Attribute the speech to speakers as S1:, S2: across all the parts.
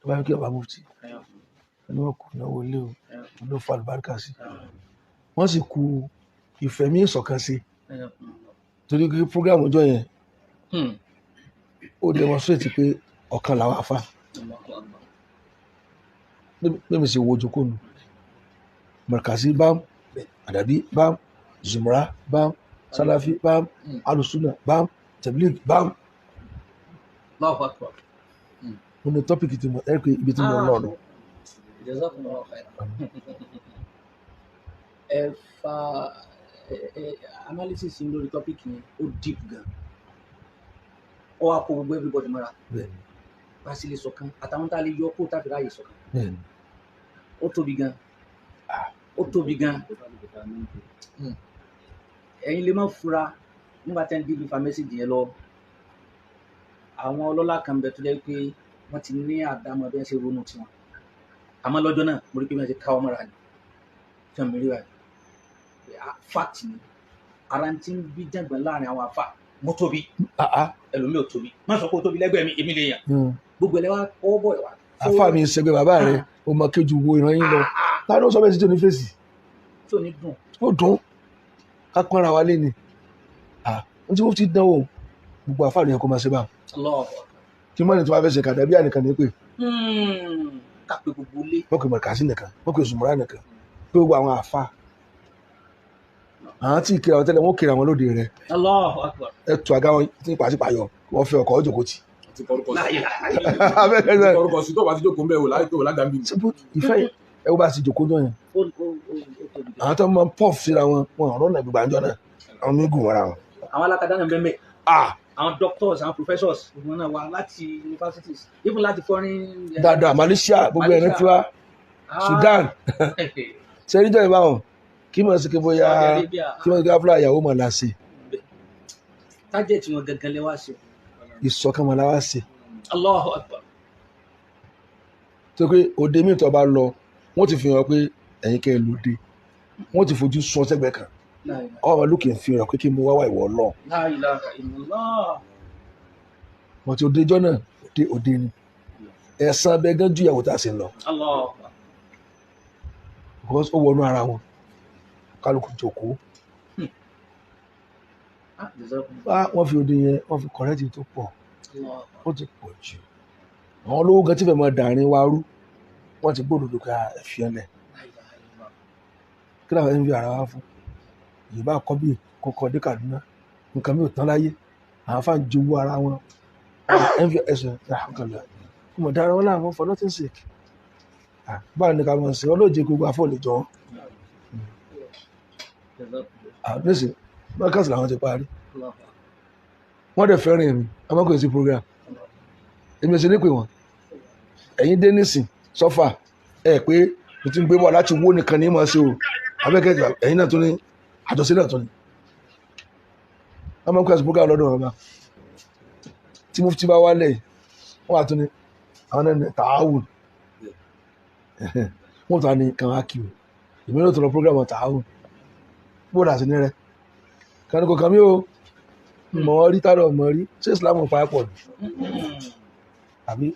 S1: báyọ̀ kí ọba mufti ẹni wọ́n kù náà wọlé o ló fa àlùbáríkà sí wọ́n sì ku ìfẹ̀mí ìṣọ̀kan sí torí pé program ọjọ́ yẹn ó demonstrate pé ọ̀kan làwọn afa mímí sì wo ojúkó nu Markazi bam Adabi bam Zumra bam Salafi bam Alusuna bam Tabligh bam. Mo ní tọ́pìkì tí mo ẹ pé ibi tí mo lọ lọ.
S2: Ẹ fa analysis yín lórí tọ́pìkì yẹn ó deep gan ọ wá kó gbogbo everybody mọ́ra bá sì lè ṣọ̀kan àtàwọn tá a lè yọ kó tá a fi ráàyè ṣọ̀kan ó tóbi gan ó tóbi gan ẹ̀yin lè má fura nígbà tẹ́ ń dìbò fa mẹ́sàgì yẹn lọ àwọn ọlọ́lá kan bẹ tó jẹ́ pé wọ́n ti ní àdámọ̀ bí wọ́n ṣe ronú tiwọn àmọ́ lọ́jọ́ náà mo rí pé wọ́n ti ká ọmọ rà ní tí wọ́n mi rí rà ní fact ni ara ti ń bí jàngbọ̀n láàrin àwọn afa mo tóbi ẹlòmíì ò tóbi má sọ pé ó tóbi lẹ́gbẹ̀ẹ́ mi èmi lè yàn gbogbo ẹlẹ́wà ọwọ́ bọ̀ ẹ̀wà.
S1: afa mi sẹgbẹ bàbá rẹ o mọ kejì wo ìran yín lọ táwọn náà sọ bẹ́ẹ̀ sí tó ní fèsì.
S2: tí ò ní dùn.
S1: ó dùn ká pọ́nra wa lé ni n tí wọ́n ti dánwò gbogbo afa rẹ̀ kó máa ṣe báwọn. kí mọ́ni tó bá fẹ́ ṣe kàdá bí ànìkan ní pé.
S2: ká pé gbogbo lé.
S1: wọ́n pè Markazi nìkan wọ́n pè Zumra nìkan pé gbogbo àwọn afa àwọn tí ìkìlà wọn tẹ́lẹ̀ wọ́n kiri àwọn lóde rẹ̀ ẹ tu àga wọn tí pàṣípàyọ wọ́n fi ọkọ̀ ọjọ́ kò tì.
S3: orúkọ sí tó wà sí jókòó ń bẹ̀ wò láì tó lágàmbí.
S1: ìfẹ́ ẹ wọ́n bá sì jókòó náà yẹn àwọn tó máa ń pọ̀ síra wọn ọ̀rọ̀ náà gbogbo àjọ náà àwọn mi gùn wọ́ra wọn.
S2: àwọn alákadá náà bẹ́ẹ̀ mẹ́ àwọn doctors àwọn professors gbogbo náà wà láti universities even láti foreign.
S1: dáadáa Malaysia gbogbo ẹni tí wá Sudan sẹ́yìn jẹ́ ìbáwọn kí mọ̀ sí kí bóyá kí mọ̀ sí kí afúlà ìyàwó mọ̀ la ṣe.
S2: tájẹ̀tì wọn gangan lè wá ṣe.
S1: ìṣọ̀kan mọ̀ la wá ṣe.
S2: Allahu Akbar.
S1: tó pé òde mi tó bá lọ wọ́n ti fi hàn pé ẹ̀yin kẹ́ ẹ lóde wọ́n ti fojú sun ọ̀sẹ̀gbẹ̀ kan ọmọ lókè fi hàn pé kí mo wá wá ìwọ lọ.
S2: La ilaha illallah.
S1: wọ́n ti òde jọ́ náà òde ni ẹ̀sán abẹ́ gán ju ìyàwó tá a ṣe lọ. because ó wọnú ara wọn kálukú jókòó wọ́n fi òde yẹn wọ́n fi kọ̀rẹ́tì tó pọ̀ ó ti pọ̀ jù àwọn olówó gan tí fẹ́ máa dàrin wa rú wọ́n ti gbódòdó ká ẹ̀fíẹ́lẹ̀ kí làwọn ẹni fi ara wa fún ìyẹ̀bá kọ́ bí kọ́kọ́ dé Kaduna nǹkan mi ò tán láyé àwọn afáàn jowó ara wọn ẹnfí ẹsẹ̀ àkànlẹ̀ kí mo dára wọn láwọn for nothing sake báwo ni ká mọ̀ sí ọlọ́ọ̀jẹ̀ gbogbo afọ́ọ̀lẹ̀ jọ nísìn Markazi làwọn ti parí wọ́n dẹ̀ fẹ́ràn èmi amákòó sí program èmi ò sì ní pè wọ́n ẹ̀yin dé nísìn sọ́fà ẹ̀ pé mo ti ń gbé bọ̀ láti wó nìkan ní mọ̀ sí o abẹ́kẹ́ ẹ̀yin náà tún ní àjọṣe náà tún ní amákòó sí program lọ́dọ̀ wọn bá tí mo fi bá wálẹ̀ wọ́n wà tún ní àwọn náà ní tààwùn wọ́n tún ní kàn á kí o èmi náà tún lọ program tààwùn bóòdà sí ní rẹ kaniko kàmí o mọ̀ wọ́n rí tààrọ̀ mọ̀ rí ṣé Islam pa pọ̀ jù àbí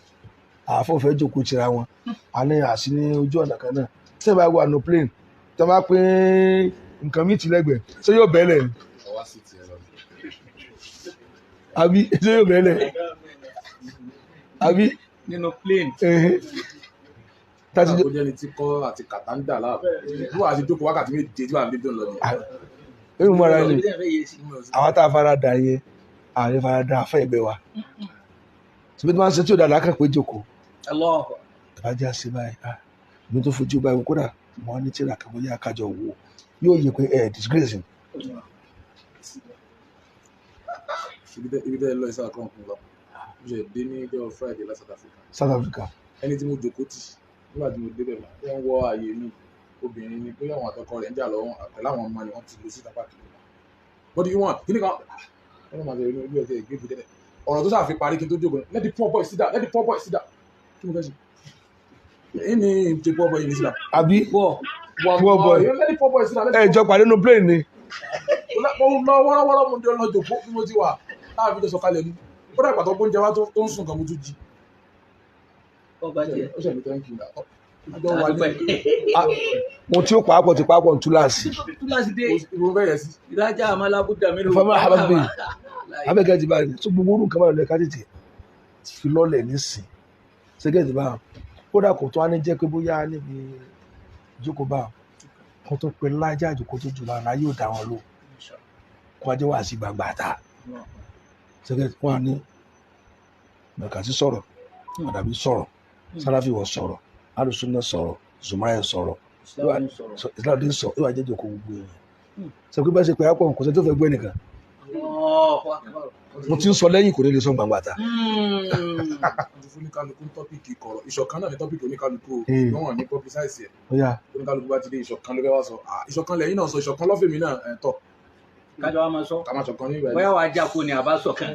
S1: àfọ̀fẹ́ jókòó tira wọn a ní àṣì ní ojú ọ̀nà kan náà tí ẹ bá wà ní plane tí wọ́n bá pín nǹkan mìíràn lẹ́gbẹ̀ẹ́ ṣé yóò bẹ́ẹ̀lẹ̀ ni àbí ṣé yóò bẹ́ẹ̀lẹ̀ àbí
S2: nínú plane.
S3: tàbí jẹ́ ni tí kọ́ àti kàtà ń dà láàbù wọ́n àti jókòó wákàtí méje tí wà ní bíbí lọ.
S1: èmi mọ́ra ni àwọn tá a fara dà yẹn àwọn fara dà afẹ́ ẹgbẹ́ wa ṣùgbọ́n tí wọ́n ṣe tí ò dáadáa kàn pé jókòó ìbájá sí báyìí mi tó fojú báyìí kódà mọ́ ní tíra kan bóyá kájọ wò yóò yẹ pé disgrace ni.
S3: ibi tẹ́ ẹ lọ ìsára kan kún lọ mo ṣe dé ní ọjọ́ Friday láti
S1: South Africa
S3: ẹni tí mo jókòó tì nígbà tí mo débẹ̀ wọ́n wọ ààyè mi obìnrin ni bóyá àwọn àtọkọ rẹ̀ ń jà lọ́wọ́ pẹ̀lú àwọn ọmọ ni wọ́n ti lọ sí tapá kìlọ̀ what do you want kí ni kan wọ́n máa tẹ̀lé ní ọjọ́ ìgbé ìfúdẹ́dẹ́ ọ̀rọ̀ tó sáà fi parí kí n tó jókòó let the poor boy sit down let the poor boy sit down kí mo fẹ́ ṣe èyí ni ti poor boy ní sit down.
S1: àbí poor boy
S3: let the poor boy sit down.
S1: ẹ jọ pàdé nínú plane ni.
S3: mo lọ wọ́rọ́wọ́rọ́ mo jọ lọ jòkó bí mo ti wà láàbí tó sọ̀kalẹ̀ ni ó dàgbà tó gbóúnjẹ wá tó ń sùn kan mo tún jí
S2: ọba tiẹ̀.
S3: ó ṣẹlẹ̀ thank you ọjọ́ wa ní
S1: ohun tí ó pàápọ̀ ti pàápọ̀ ń túláàsì
S2: túláàsì dé
S3: ìwọ bẹ̀rẹ̀ sí
S2: ìrajà àmàlàbùdà mi ló
S1: Fama Habib abẹ́gẹ́ ti báyìí tó gbogbo orúkọ máa lọ ká tètè fi lọ́lẹ̀ nísìn ṣẹ́gẹ́ ti báyìí kódà kò tó á ní jẹ́ pé bóyá níbi ìjókòó báyìí kan tó pe lájà àjòkó tó jù lára yóò dá wọn lò kó ajẹ́ wà sí gbàgbà ta ṣẹ́gẹ́ wọn ní mẹ̀kàtí sọ̀rọ̀ àdàbí sọ̀rọ̀ sáráfíwọ̀ sọ̀rọ̀ alùsùnà sọ̀rọ̀ zùmáyà sọ̀rọ̀ ìsìláàdì sọ̀rọ̀ ìwà jẹ́jọ́ kó gbogbo èèyàn sọ pé bá ṣe pé àpọ̀ kò sẹ́ tó fẹ́ gbé nìkan mo ti ń sọ lẹ́yìn kò ní lè sọ gbàngbà ta.
S3: fún oníkálukú tọ́pìkì kọ̀rọ̀ ìṣọ̀kan náà ní tọ́pìkì oníkálukú wọ́n ní publicize ẹ̀ oníkálukú bá ti dé ìṣọ̀kan ló fẹ́ wá sọ ìṣọ̀kan lẹ́yìn náà sọ ìṣọ̀kan lọ́fẹ̀mí náà tọ̀
S2: kájọ wa máa sọ
S3: ká máa ṣọ̀kan ní ìgbà
S2: bóyá wàá jà kó ni àbá sọ̀kan.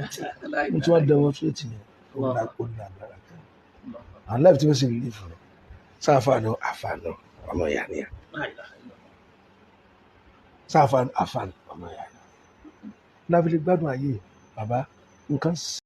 S1: mo ti wá demonstrate yẹn ó ní agbára kan and life tí wọ́n sì live fún sáfàánù àfàánù ọmọ ìyá ni sáfàánù àfàánù ọmọ ìyá ni láfi lè gbádùn ayé bàbá nǹkan